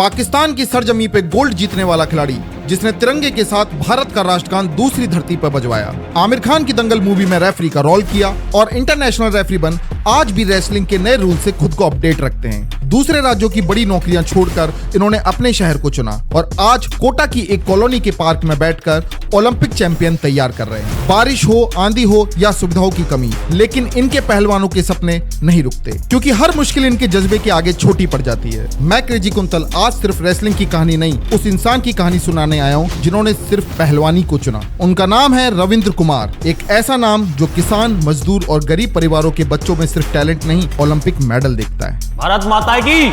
पाकिस्तान की सरजमी पे गोल्ड जीतने वाला खिलाड़ी जिसने तिरंगे के साथ भारत का राष्ट्रगान दूसरी धरती पर बजवाया। आमिर खान की दंगल मूवी में रेफरी का रोल किया और इंटरनेशनल रेफरी बन आज भी रेसलिंग के नए रूल से खुद को अपडेट रखते हैं। दूसरे राज्यों की बड़ी नौकरियां छोड़कर इन्होंने अपने शहर को चुना और आज कोटा की एक कॉलोनी के पार्क में बैठकर ओलंपिक चैंपियन तैयार कर रहे हैं। बारिश हो, आंधी हो या सुविधाओं की कमी, लेकिन इनके पहलवानों के सपने नहीं रुकते क्योंकि हर मुश्किल इनके जज्बे के आगे छोटी पड़ जाती है। मैं क्रेजी कुंतल आज सिर्फ रेसलिंग की कहानी नहीं, उस इंसान की कहानी सुनाने आया हूँ जिन्होंने सिर्फ पहलवानी को चुना। उनका नाम है रविंद्र कुमार, एक ऐसा नाम जो किसान, मजदूर और गरीब परिवारों के बच्चों में सिर्फ टैलेंट नहीं, ओलंपिक मेडल देखता है। भारत माता की।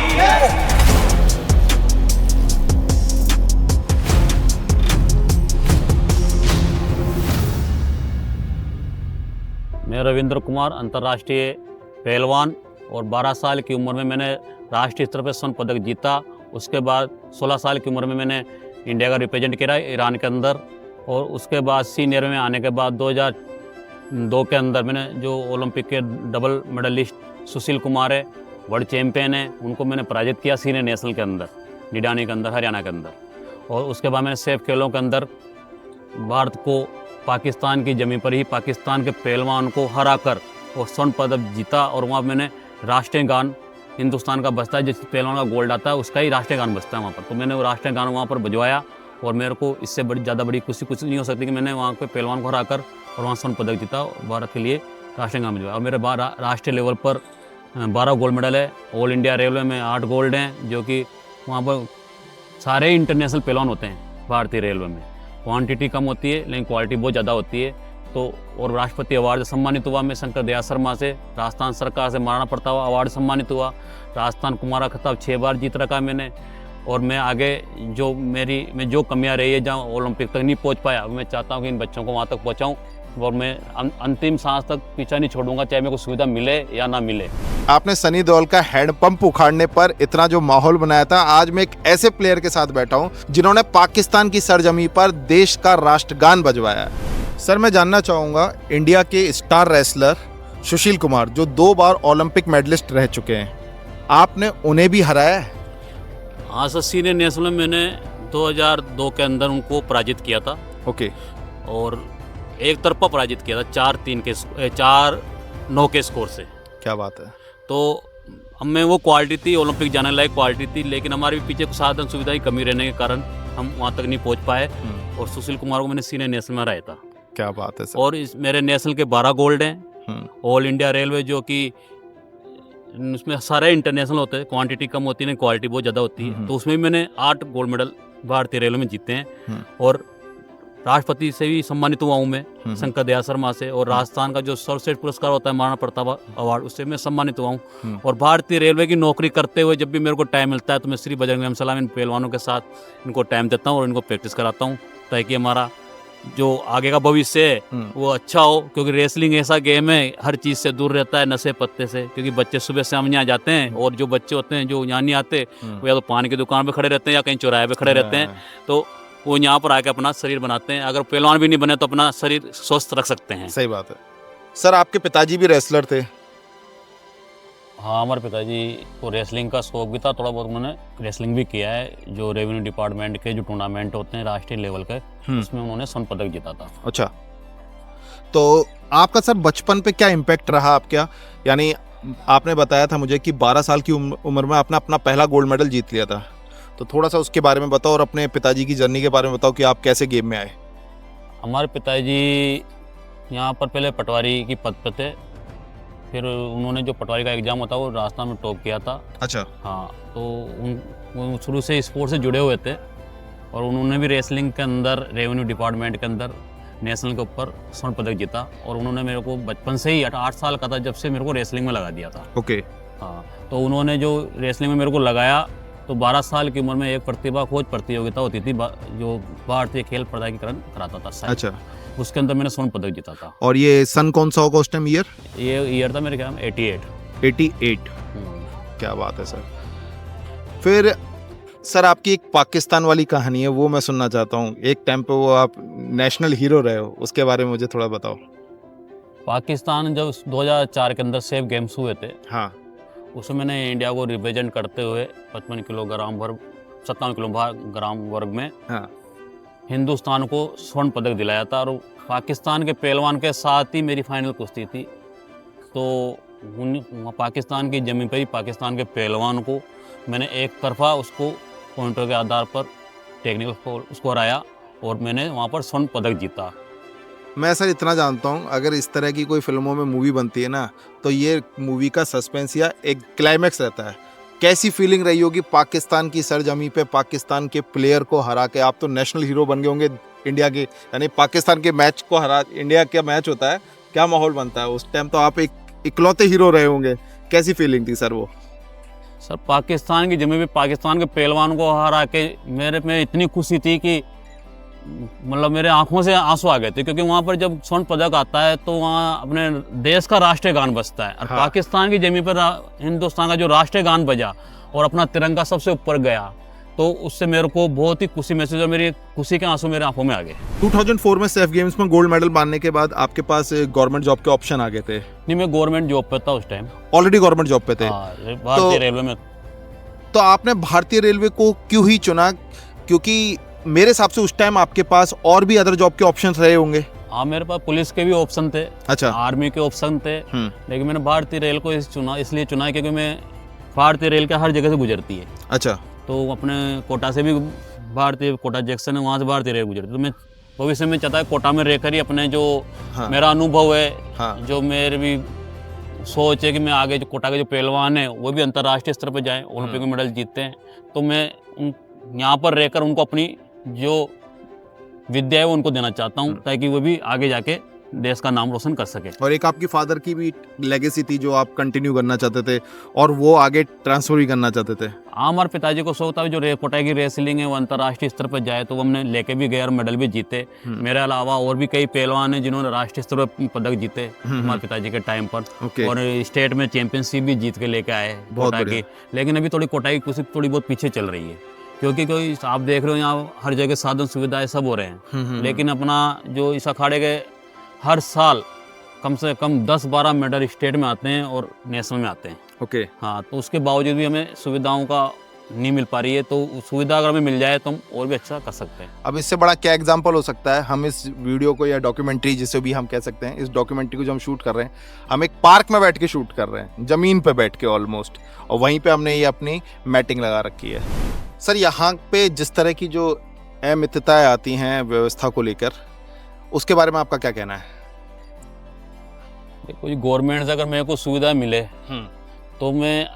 मैं रविंद्र कुमार अंतर्राष्ट्रीय पहलवान और 12 साल की उम्र में मैंने राष्ट्रीय स्तर पर स्वर्ण पदक जीता। उसके बाद 16 साल की उम्र में मैंने इंडिया का रिप्रेजेंट किया ईरान के अंदर, और उसके बाद सीनियर में आने के बाद 2002 के अंदर मैंने जो ओलंपिक के डबल मेडलिस्ट सुशील कुमार है, वर्ल्ड चैंपियन है, उनको मैंने पराजित किया सीनियर नेशनल के अंदर, निडानी के अंदर, हरियाणा के अंदर। और उसके बाद मैंने सेफ खेलों के अंदर भारत को पाकिस्तान की ज़मीन पर ही पाकिस्तान के पहलवान को हराकर और स्वर्ण पदक जीता। और वहाँ मैंने राष्ट्रीय गान हिंदुस्तान का बजता है, जिस पहलवान का गोल्ड आता है उसका ही राष्ट्रीय गान बजता है वहाँ पर। तो मैंने वो राष्ट्रीय गान वहाँ पर बजवाया और मेरे को इससे ज़्यादा बड़ी खुशी कुछ नहीं हो सकती कि मैंने वहाँ पे पहलवान को हराकर और वहाँ स्वर्ण पदक जीता, भारत के लिए राष्ट्रीय गान बजवाया। और मेरे राष्ट्रीय लेवल पर 12 गोल्ड मेडल है। ऑल इंडिया रेलवे में 8 गोल्ड हैं, जो कि वहाँ पर सारे इंटरनेशनल पहलवान होते हैं भारतीय रेलवे में। क्वांटिटी कम होती है लेकिन क्वालिटी बहुत ज़्यादा होती है। तो और राष्ट्रपति अवार्ड से सम्मानित हुआ मैं शंकर दयाल शर्मा से, राजस्थान सरकार से महाराणा प्रताप अवार्ड सम्मानित हुआ, राजस्थान कुमारा खिताब 6 बार जीत रखा मैंने। और मैं आगे जो में जो कमियां रही है, जहाँ ओलंपिक तक नहीं पहुंच पाया, मैं चाहता हूं कि इन बच्चों को वहां तक पहुंचाऊं और मैं अंतिम सांस तक पीछा नहीं छोड़ूंगा, चाहे मेरे को सुविधा मिले या ना मिले। आपने सनी देओल का हैंडपंप उखाड़ने पर इतना जो माहौल बनाया था, आज मैं एक ऐसे प्लेयर के साथ बैठा हूं जिन्होंने पाकिस्तान की सरजमी पर देश का राष्ट्रगान बजवाया है। सर, मैं जानना चाहूँगा, इंडिया के स्टार रेसलर सुशील कुमार जो 2 बार ओलंपिक मेडलिस्ट रह चुके हैं, आपने उन्हें भी हराया है? हाँ सर, सीनियर नेशनल में मैंने 2002 के अंदर उनको पराजित किया था। ओके। और एक तरफा पराजित किया था 4-9 के स्कोर से। क्या बात है। तो हमें वो क्वालिटी थी, ओलंपिक जाने लायक क्वालिटी थी, लेकिन हमारे पीछे कुछ साधन सुविधा की कमी रहने के कारण हम वहाँ तक नहीं पहुँच पाए। और सुशील कुमार को मैंने सीनियर नेशनल में हराया था। क्या बात है सर। और मेरे नेशनल के 12 गोल्ड हैं। ऑल इंडिया रेलवे, जो कि उसमें सारे इंटरनेशनल होते हैं, क्वांटिटी कम होती है, क्वालिटी बहुत ज़्यादा होती है, तो उसमें मैंने 8 गोल्ड मेडल भारतीय रेलवे में जीते हैं। और राष्ट्रपति से भी सम्मानित हुआ हूँ मैं, शंकर दयाल शर्मा से। और राजस्थान का जो सर्वश्रेष्ठ पुरस्कार होता है महाराणा प्रताप अवार्ड, उससे मैं सम्मानित हुआ हूँ। और भारतीय रेलवे की नौकरी करते हुए जब भी मेरे को टाइम मिलता है तो मैं श्री बजरंग सलाम इन पहलवानों के साथ इनको टाइम देता हूँ और इनको प्रैक्टिस कराता हूँ, ताकि हमारा जो आगे का भविष्य है वो अच्छा हो। क्योंकि रेसलिंग ऐसा गेम है, हर चीज़ से दूर रहता है, नशे पत्ते से। क्योंकि बच्चे सुबह शाम यहाँ जाते हैं, और जो बच्चे होते हैं जो यहाँ नहीं आते, वो या तो पान की दुकान पे खड़े रहते हैं या कहीं चौराहे पे खड़े रहते हैं। तो वो यहाँ पर आके अपना शरीर बनाते हैं। अगर पहलवान भी नहीं बने तो अपना शरीर स्वस्थ रख सकते हैं। सही बात है। सर, आपके पिताजी भी रेसलर थे? हाँ, हमारे पिताजी को रेसलिंग का शौक भी था, थोड़ा बहुत उन्होंने रेसलिंग भी किया है। जो रेवेन्यू डिपार्टमेंट के जो टूर्नामेंट होते हैं राष्ट्रीय लेवल के, उसमें उन्होंने स्वर्ण पदक जीता था। अच्छा, तो आपका सर बचपन पे क्या इम्पैक्ट रहा आपका? यानी आपने बताया था मुझे कि 12 साल की उम्र में आपने अपना पहला गोल्ड मेडल जीत लिया था, तो थोड़ा सा उसके बारे में बताओ और अपने पिताजी की जर्नी के बारे में बताओ कि आप कैसे गेम में आए। हमारे पिताजी यहाँ पर पहले पटवारी की पद पर थे, फिर उन्होंने जो पटवारी का एग्ज़ाम होता है वो राजस्थान में टॉप किया था। अच्छा। हाँ, तो वो शुरू से स्पोर्ट्स से जुड़े हुए थे, और उन्होंने भी रेसलिंग के अंदर रेवेन्यू डिपार्टमेंट के अंदर नेशनल के ऊपर स्वर्ण पदक जीता। और उन्होंने मेरे को बचपन से ही 8 साल का था जब से मेरे को रेसलिंग में लगा दिया था। ओके। हाँ, तो उन्होंने जो रेसलिंग में मेरे को लगाया, तो 12 साल की उम्र में एक प्रतिभा खोज प्रतियोगिता होती थी जो भारतीय खेल प्राधिकरण कराता था। अच्छा। उसके अंदर मैंने स्वर्ण पदक जीता था। और ये सन कौन सा होगा उस टाइम? ईयर? ये ईयर था मेरे ख्याल में 88। क्या बात है सर। फिर सर, आपकी एक पाकिस्तान वाली कहानी है, वो मैं सुनना चाहता हूँ। एक टाइम पे वो आप नेशनल हीरो रहे हो, उसके बारे में मुझे थोड़ा बताओ। पाकिस्तान जब 2004 के अंदर सेफ गेम्स हुए थे, हाँ, उसमें मैंने इंडिया को रिप्रेजेंट करते हुए 55 किलोग्राम पर 57 किलोग्राम वर्ग में हाँ। हिंदुस्तान को स्वर्ण पदक दिलाया था, और पाकिस्तान के पहलवान के साथ ही मेरी फाइनल कुश्ती थी। तो पाकिस्तान की ज़मीन पर ही पाकिस्तान के पहलवान को मैंने एक तरफा उसको पॉइंटों के आधार पर टेक्निकल को उसको हराया, और मैंने वहाँ पर स्वर्ण पदक जीता। मैं सर इतना जानता हूँ, अगर इस तरह की कोई फिल्मों में मूवी बनती है ना, तो ये मूवी का सस्पेंस या एक क्लाइमैक्स रहता है। कैसी फीलिंग रही होगी पाकिस्तान की सरजमी पे पाकिस्तान के प्लेयर को हरा के? आप तो नेशनल हीरो बन गए होंगे इंडिया के, यानी पाकिस्तान के मैच को हरा, इंडिया का मैच होता है, क्या माहौल बनता है उस टाइम? तो आप एक इकलौते हीरो रहे होंगे, कैसी फीलिंग थी सर वो? सर पाकिस्तान की जमीन पे पाकिस्तान के पहलवान को हरा के मेरे में इतनी खुशी थी कि मतलब मेरे आंखों से आंसू आ गए थे, क्योंकि वहाँ पर जब स्वर्ण पदक आता है तो वहाँ अपने देश का राष्ट्रीय गान बजता है, और हाँ। पाकिस्तान की जमीन पर हिंदुस्तान का जो राष्ट्रीय गान बजा और अपना तिरंगा सबसे ऊपर गया, तो उससे मेरे को बहुत ही खुशी महसूस, और मेरी खुशी के आंसू मेरे आंखों में आ गए। 2004 में सैफ गेम्स में गोल्ड मेडल पाने के बाद आपके पास गवर्नमेंट जॉब के ऑप्शन आ गए थे? नहीं, मैं गवर्नमेंट जॉब पे था उस टाइम। ऑलरेडी गवर्नमेंट जॉब पे थे? भारतीय रेलवे में। तो आपने भारतीय रेलवे को क्यों ही चुना? क्योंकि मेरे हिसाब से उस टाइम आपके पास और भी अदर जॉब के ऑप्शंस रहे होंगे। हाँ, मेरे पास पुलिस के भी ऑप्शन थे, अच्छा। आर्मी के ऑप्शन थे, लेकिन मैंने भारतीय रेल को इसलिए चुना क्योंकि मैं भारतीय रेल के हर जगह से गुजरती है। अच्छा। तो अपने कोटा से भी भारतीय कोटा जंक्शन है, वहाँ से भारतीय रेल गुजरती है। तो मैं भविष्य में चाहता है कोटा में रहकर ही अपने जो मेरा अनुभव है, जो मेरे भी सोच है कि मैं आगे जो कोटा के जो पहलवान है वो भी अंतर्राष्ट्रीय स्तर पर जाएं, ओलंपिक में मेडल जीतते हैं, तो मैं यहाँ पर रहकर उनको अपनी जो विद्या है वो उनको देना चाहता हूँ, ताकि वो भी आगे जाके देश का नाम रोशन कर सके। और एक आपकी फादर की भी लेगेसी थी जो आप कंटिन्यू करना चाहते थे, और वो आगे ट्रांसफर भी करना चाहते थे? हमारे पिताजी को शौक था जो कोटा की रेसलिंग है वो अंतर्राष्ट्रीय स्तर पर जाए, तो वो हमने लेके भी गए और मेडल भी जीते। मेरे अलावा और भी कई पहलवान हैं जिन्होंने राष्ट्रीय स्तर पर पदक जीते हमारे पिताजी के टाइम पर, और स्टेट में चैंपियनशिप भी जीत के लेके आए कोटा की। लेकिन अभी थोड़ी कोटा की कुछ थोड़ी बहुत पीछे चल रही है, क्योंकि कोई आप देख रहे हो यहाँ हर जगह साधन सुविधाएं सब हो रहे हैं, लेकिन अपना जो इस अखाड़े के हर साल कम से कम 10-12 मेडल स्टेट में आते हैं और नेशनल में आते हैं। ओके। हाँ, तो उसके बावजूद भी हमें सुविधाओं का नहीं मिल पा रही है, तो सुविधा अगर हमें मिल जाए तो हम और भी अच्छा कर सकते हैं। अब इससे बड़ा क्या एग्जाम्पल हो सकता है? हम इस वीडियो को, या डॉक्यूमेंट्री जिसे भी हम कह सकते हैं, इस डॉक्यूमेंट्री को जो हम शूट कर रहे हैं, हम एक पार्क में बैठ के शूट कर रहे हैं, जमीन पे बैठ के ऑलमोस्ट, और वहीं पे हमने ये अपनी मैटिंग लगा रखी है। सर यहाँ पे जिस तरह की जो अमितताएं आती हैं व्यवस्था को लेकर, उसके बारे में आपका क्या कहना है? कोई गवर्नमेंट से अगर मेरे को सुविधा मिले तो मैं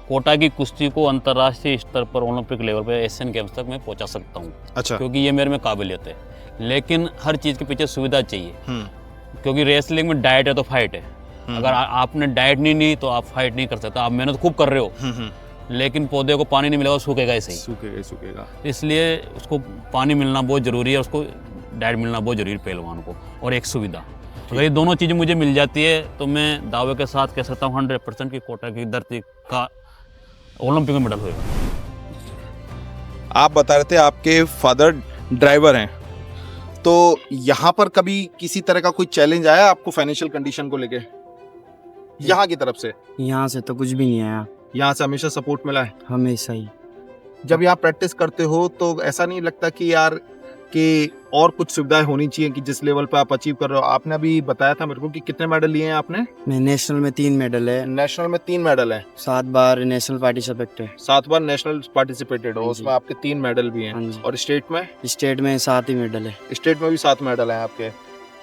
कोटा की कुश्ती को अंतर्राष्ट्रीय स्तर पर, ओलंपिक लेवल पर, एशियन गेम्स तक मैं पहुंचा सकता हूँ। अच्छा। क्योंकि ये मेरे में काबिलियत है, लेकिन हर चीज़ के पीछे सुविधा चाहिए। क्योंकि रेसलिंग में डाइट है तो फाइट है। अगर आपने डाइट नहीं ली तो आप फाइट नहीं कर सकते। आप मेहनत खूब कर रहे हो, लेकिन पौधे को पानी नहीं मिलेगा, सूखेगा ऐसे ही। सूखेगा। इसलिए उसको पानी मिलना बहुत ज़रूरी है, उसको डाइट मिलना बहुत ज़रूरी है पहलवान को, और एक सुविधा। अगर ये दोनों चीज़ें मुझे मिल जाती है तो मैं दावे के साथ कह सकता हूँ 100% की कोटा की धरती का ओलंपिक में मेडल होगा। आप बता रहे थे आपके फादर ड्राइवर हैं, तो यहाँ पर कभी किसी तरह का कोई चैलेंज आया आपको फाइनेंशियल कंडीशन को लेके यहाँ की तरफ से? यहाँ से तो कुछ भी नहीं आया, यहाँ से हमेशा सपोर्ट मिला है? हमेशा ही। जब यहाँ प्रैक्टिस करते हो तो ऐसा नहीं लगता कि यार कि और कुछ सुविधाएं होनी चाहिए कि जिस लेवल पे आप अचीव कर रहे हो? आपने अभी बताया था मेरे को कि कितने मेडल लिए हैं आपने? मैं नेशनल में 3 मेडल है। नेशनल में 3 मेडल है। 7 बार नेशनल पार्टिसिपेट है। 7 बार नेशनल पार्टिसिपेटेड हो, उसमें आपके 3 मेडल भी हैं। और स्टेट में? स्टेट में 7 ही मेडल है। स्टेट में भी 7 मेडल हैं आपके।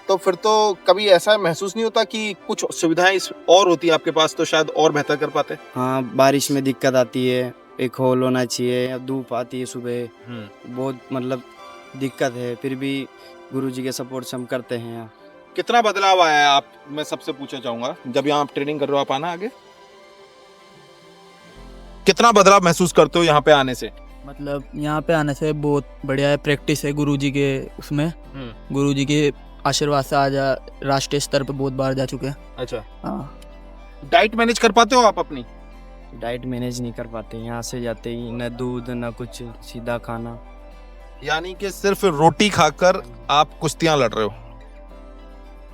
तो फिर तो कभी ऐसा महसूस नहीं होता कि कुछ सुविधाएं और होती है आपके पास तो शायद और बेहतर कर पाते? हाँ, बारिश में दिक्कत आती है, एक होल होना चाहिए, या धूप आती है सुबह, बहुत मतलब दिक्कत है, फिर भी गुरुजी के सपोर्ट से हम करते हैं। यहाँ कितना बदलाव आया है आप, मैं सबसे पूछना चाहूंगा, जब यहाँ आप ट्रेनिंग कर रहे हो, आप आना आगे, कितना बदलाव महसूस करते हो यहाँ पे आने से? मतलब यहाँ पे आने से बहुत बढ़िया है, प्रैक्टिस है गुरुजी के, उसमें गुरुजी के आशीर्वाद से आज राष्ट्रीय स्तर पे बहुत बार जा चुके हैं। अच्छा। हाँ। डाइट मैनेज कर पाते हो आप अपनी? डाइट मैनेज नहीं कर पाते, यहाँ से जाते ही न दूध न कुछ, सीधा खाना। यानी कि सिर्फ रोटी खाकर आप कुश्तियां लड़ रहे हो,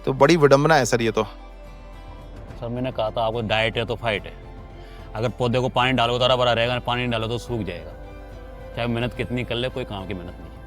तो बड़ी विडंबना है सर ये तो। सर मैंने कहा था आपको डाइट है तो फाइट है। अगर पौधे को पानी डालोगे तो हरा भरा रहेगा, पानी नहीं डालो तो सूख जाएगा। चाहे मेहनत कितनी कर ले, कोई काम की मेहनत नहीं है।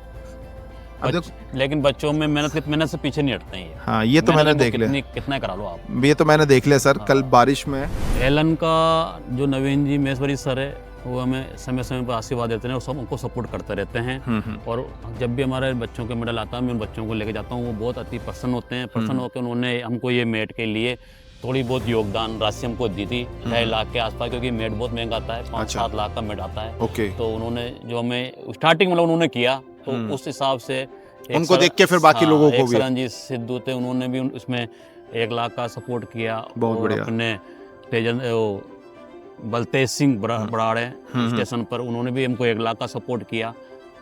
अब लेकिन बच्चों में मेहनत से पीछे नहीं हटते हैं ये। हाँ, ये तो मैंने देख लिया, कितना करा लो आप, ये तो मैंने देख लिया सर। कल बारिश में एलन का जो नवीन जी मेश्वरी सर है, वो हमें समय समय पर आशीर्वाद देते हैं और सब उनको सपोर्ट करते रहते हैं। और जब भी हमारे बच्चों के मेडल आता है, मैं उन बच्चों को लेके जाता हूँ, वो बहुत अति प्रसन्न होते हैं। प्रसन्न होकर उन्होंने हमको ये मेट के लिए थोड़ी बहुत योगदान राशि हमको दी थी, 2.5 लाख के आसपास, क्योंकि मेट बहुत महंगा आता है, 5-7 लाख का मेट आता है। ओके, तो उन्होंने जो हमें स्टार्टिंग मतलब उन्होंने किया, तो उस हिसाब से उनको देख के फिर बाकी लोगों को भी, रणजीत सिद्धू थे, उन्होंने भी उसमें 1 लाख का सपोर्ट किया। बहुत बढ़िया। अपने बलतेज सिंह बराड़े स्टेशन पर, उन्होंने भी हमको 1 लाख का सपोर्ट किया।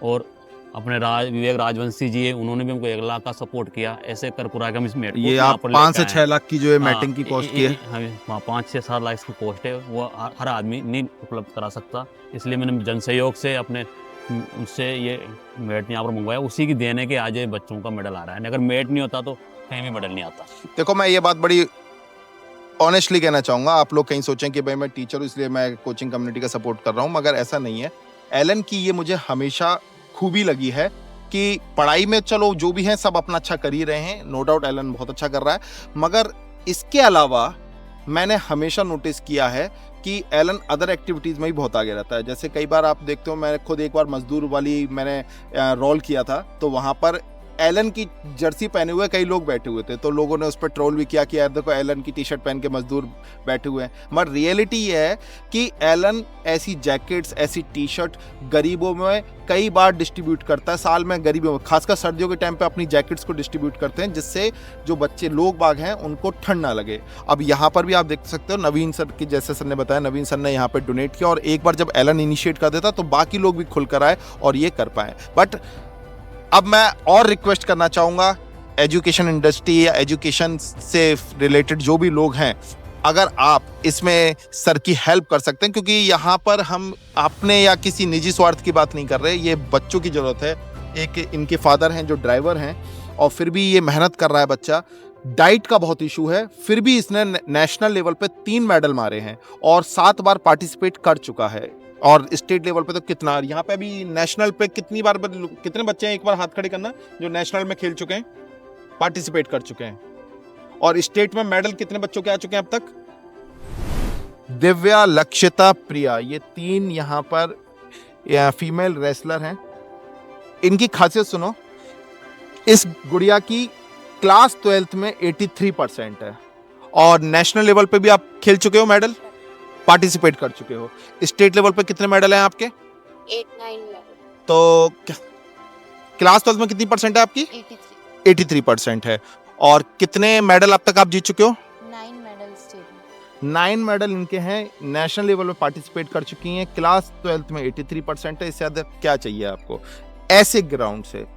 और अपने विवेक राजवंशी जी है, उन्होंने भी हमको 1 लाख का सपोर्ट किया। ऐसे कर कुरा के हम इस मेट को ये आप 5 से 6 लाख की जो है मैटिंग की कॉस्ट की है, हाँ 5 से 7 लाख की कॉस्ट है, वो हर आदमी नहीं उपलब्ध करा सकता। इसलिए मैंने जन सहयोग से अपने उनसे ये मेट यहाँ पर मंगवाया, उसी की देने के आज ये बच्चों का मेडल आ रहा है। अगर मेट नहीं होता तो कहीं भी मेडल नहीं आता। देखो मैं ये बात बड़ी ऑनेस्टली कहना चाहूँगा, आप लोग कहीं सोचें कि भाई मैं टीचर हूँ इसलिए मैं कोचिंग कम्युनिटी का सपोर्ट कर रहा हूँ, मगर ऐसा नहीं है। एलन की ये मुझे हमेशा खूबी लगी है कि पढ़ाई में चलो जो भी है सब अपना अच्छा कर ही रहे हैं, नो डाउट एलन बहुत अच्छा कर रहा है, मगर इसके अलावा मैंने हमेशा नोटिस किया है कि एलन अदर एक्टिविटीज़ में ही बहुत आगे रहता है। जैसे कई बार आप देखते हो, मैं खुद एक बार मजदूर वाली मैंने रोल किया था, तो वहाँ पर एलन की जर्सी पहने हुए कई लोग बैठे हुए थे, तो लोगों ने उस पर ट्रोल भी किया कि यार देखो एलन की टी शर्ट पहन के मजदूर बैठे हुए हैं। मगर रियलिटी ये है कि एलन ऐसी जैकेट्स, ऐसी टी शर्ट गरीबों में कई बार डिस्ट्रीब्यूट करता है, साल में गरीबों में, खासकर सर्दियों के टाइम पे अपनी जैकेट्स को डिस्ट्रीब्यूट करते हैं, जिससे जो बच्चे लोग बाग हैं उनको ठंड ना लगे। अब यहाँ पर भी आप देख सकते हो, नवीन सर की, जैसे सर ने बताया, नवीन सर ने यहाँ पे डोनेट किया, और एक बार जब एलन इनिशिएट कर देता तो बाकी लोग भी खुलकर आए और ये कर पाए। बट अब मैं और रिक्वेस्ट करना चाहूँगा एजुकेशन इंडस्ट्री या एजुकेशन से रिलेटेड जो भी लोग हैं, अगर आप इसमें सर की हेल्प कर सकते हैं, क्योंकि यहाँ पर हम अपने या किसी निजी स्वार्थ की बात नहीं कर रहे, ये बच्चों की ज़रूरत है। एक इनके फादर हैं जो ड्राइवर हैं और फिर भी ये मेहनत कर रहा है बच्चा, डाइट का बहुत इशू है, फिर भी इसने नेशनल लेवल पे 3 मेडल मारे हैं और 7 बार पार्टिसिपेट कर चुका है, और स्टेट लेवल पे तो कितना, यहाँ पे भी नेशनल पे कितनी बार, कितने बच्चे हैं, एक बार हाथ खड़े करना, जो नेशनल में खेल चुके हैं, पार्टिसिपेट कर चुके हैं, और स्टेट में मेडल कितने बच्चों के आ चुके हैं अब तक? दिव्या, लक्षिता, प्रिया, ये 3 यहाँ पर फीमेल रेसलर हैं। इनकी खासियत सुनो, इस गुड़िया की क्लास 12th में 83% है, और नेशनल लेवल पे भी आप खेल चुके हो, मेडल पार्टिसिपेट कर चुके हो। स्टेट लेवल पे कितने मेडल हैं आपके? 8-9 लेवल। तो क्लास 12 में कितनी परसेंट है आपकी? 83% है। और कितने मेडल अब तक आप जीत चुके हो? 9 मेडल स्टेट में। 9 मेडल इनके हैं, नेशनल लेवल में पार्टिसिपेट कर चुकी हैं, क्लास 12 में 83% है। इससे ज़्यादा क्या चाहिए आपको? ऐसे ग्राउंड से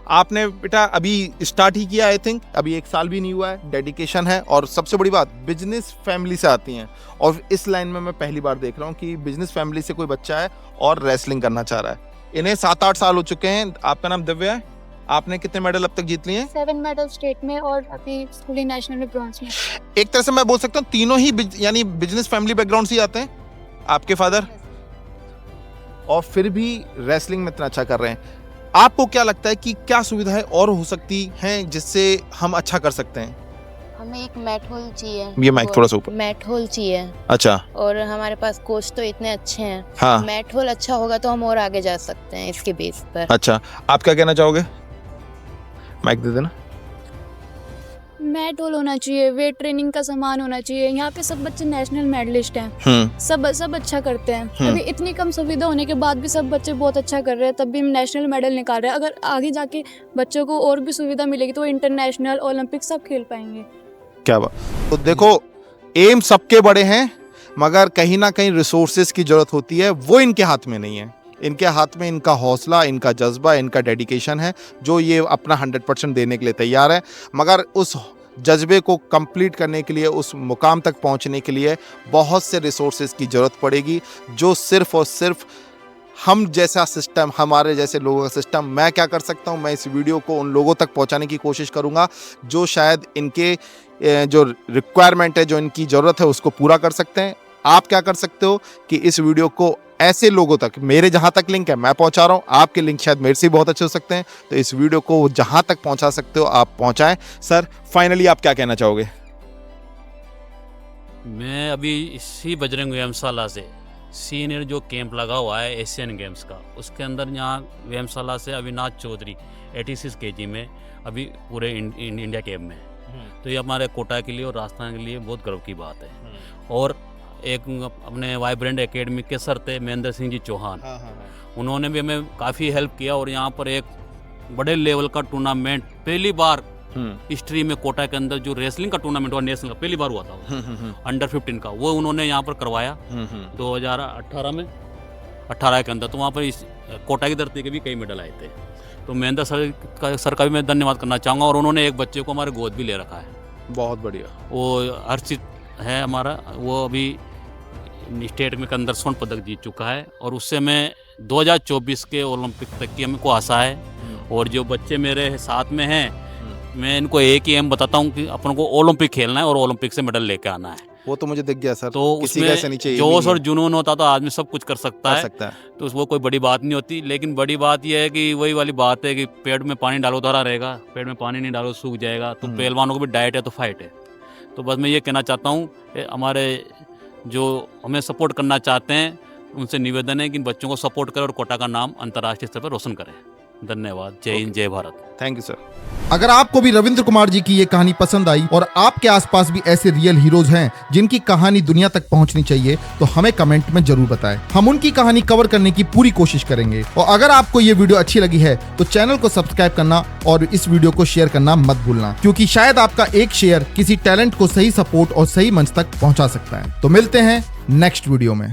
आपने बेटा अभी स्टार्ट ही किया, आई थिंक अभी 1 साल भी नहीं हुआ है, डेडिकेशन है, और सबसे बड़ी बात बिजनेस फैमिली से आती हैं, और इस लाइन में मैं पहली बार देख रहा हूँ कि बिजनेस फैमिली से कोई बच्चा है और रेसलिंग करना चाह रहा है। इन्हें 7-8 साल हो चुके हैं। आपका नाम दिव्या है, आपने कितने मेडल अब तक जीत लिए हैं? 7 मेडल स्टेट में और अभी स्कूली नेशनल में ब्रॉन्ज में। एक तरह से मैं बोल सकता हूँ तीनों ही यानी बिजनेस फैमिली बैकग्राउंड से आते हैं आपके फादर, और फिर भी रेसलिंग में इतना अच्छा कर रहे हैं। आपको क्या लगता है कि क्या सुविधाएं और हो सकती हैं जिससे हम अच्छा कर सकते हैं? हमें एक मैट होल चाहिए। ये माइक थोड़ा सा ऊपर। मैट होल चाहिए, अच्छा, और हमारे पास कोच तो इतने अच्छे हैं। हाँ, मैट होल अच्छा होगा तो हम और आगे जा सकते हैं इसके बेस पर। अच्छा, आप क्या कहना चाहोगे? माइक दे देना। मैट होल होना चाहिए, वेट ट्रेनिंग का सामान होना चाहिए। यहाँ पे सब बच्चे नेशनल मेडलिस्ट हैं, सब अच्छा करते हैं। अभी इतनी कम सुविधा होने के बाद भी सब बच्चे बहुत अच्छा कर रहे हैं, तब भी नेशनल मेडल निकाल रहे हैं। अगर आगे जाके बच्चों को और भी सुविधा मिलेगी तो वो इंटरनेशनल, ओलंपिक सब खेल पाएंगे। क्या बात। तो देखो, एम सबके बड़े हैं, मगर कहीं ना कहीं रिसोर्सेज की जरूरत होती है, वो इनके हाथ में नहीं है। इनके हाथ में इनका हौसला, इनका जज्बा, इनका डेडिकेशन है, जो ये अपना 100% देने के लिए तैयार है। मगर उस जज्बे को कंप्लीट करने के लिए, उस मुकाम तक पहुंचने के लिए बहुत से रिसोर्सेज की ज़रूरत पड़ेगी, जो सिर्फ़ और सिर्फ हम जैसा सिस्टम, हमारे जैसे लोगों का सिस्टम। मैं क्या कर सकता हूं, मैं इस वीडियो को उन लोगों तक पहुंचाने की कोशिश करूंगा जो शायद इनके जो रिक्वायरमेंट है, जो इनकी ज़रूरत है, उसको पूरा कर सकते हैं। आप क्या कर सकते हो कि इस वीडियो को ऐसे लोगों तक, मेरे जहां तक लिंक है मैं पहुंचा रहा हूं, आपके लिंक शायद मेरे से बहुत अच्छे हो सकते हैं, तो इस वीडियो को जहां तक पहुंचा सकते हो आप पहुंचाएं। सर फाइनली आप क्या कहना चाहोगे? मैं अभी इसी बजरंग व्यायामशाला से सीनियर जो कैंप लगा हुआ है एशियन गेम्स का, उसके अंदर यहाँ व्यायामशाला से अविनाश चौधरी 86 kg में अभी पूरे इंडिया कैंप में है। तो ये हमारे कोटा के लिए और राजस्थान के लिए बहुत गर्व की बात है। और एक अपने वाइब्रेंट एकेडमी के सर थे महेंद्र सिंह जी चौहान, उन्होंने भी हमें काफ़ी हेल्प किया और यहाँ पर एक बड़े लेवल का टूर्नामेंट पहली बार हिस्ट्री में कोटा के अंदर जो रेसलिंग का टूर्नामेंट हुआ नेशनल का, पहली बार हुआ था वो अंडर 15 का, वो उन्होंने यहाँ पर करवाया 2018 में 18 के अंदर। तो वहाँ पर इस कोटा की धरती के भी कई मेडल आए थे। तो महेंद्र सर का भी मैं धन्यवाद करना चाहूँगा। और उन्होंने एक बच्चे को हमारे गोद भी ले रखा है, बहुत बढ़िया। वो हर्षित है हमारा, वो अभी स्टेट में के अंदर स्वर्ण पदक जीत चुका है और उससे मैं 2024 के ओलंपिक तक की हमको आशा है। और जो बच्चे मेरे साथ में हैं, मैं इनको एक ही एम बताता हूँ कि अपन को ओलंपिक खेलना है और ओलंपिक से मेडल लेके आना है। वो तो मुझे दिख गया सर, तो किसी का ऐसा नहीं चाहिए, जोश और जुनून होता तो आदमी सब कुछ कर सकता कर है, सकता है। तो वो कोई बड़ी बात नहीं होती। लेकिन बड़ी बात यह है कि वही वाली बात है कि पेट में पानी डालो तो हरा रहेगा, पेट में पानी नहीं डालो सूख जाएगा। तो पहलवानों को भी डाइट है तो फाइट है। तो बस मैं ये कहना चाहता हूँ, हमारे जो हमें सपोर्ट करना चाहते हैं उनसे निवेदन है कि इन बच्चों को सपोर्ट करें और कोटा का नाम अंतर्राष्ट्रीय स्तर पर रोशन करें। धन्यवाद। जय हिंद, जय भारत। Thank you sir. अगर आपको भी रविंद्र कुमार जी की ये कहानी पसंद आई और आपके आसपास भी ऐसे रियल हीरोज हैं जिनकी कहानी दुनिया तक पहुंचनी चाहिए, तो हमें कमेंट में जरूर बताएं। हम उनकी कहानी कवर करने की पूरी कोशिश करेंगे। और अगर आपको ये वीडियो अच्छी लगी है तो चैनल को सब्सक्राइब करना और इस वीडियो को शेयर करना मत भूलना, क्योंकि शायद आपका एक शेयर किसी टैलेंट को सही सपोर्ट और सही मंच तक पहुंचा सकता है। तो मिलते हैं नेक्स्ट वीडियो में।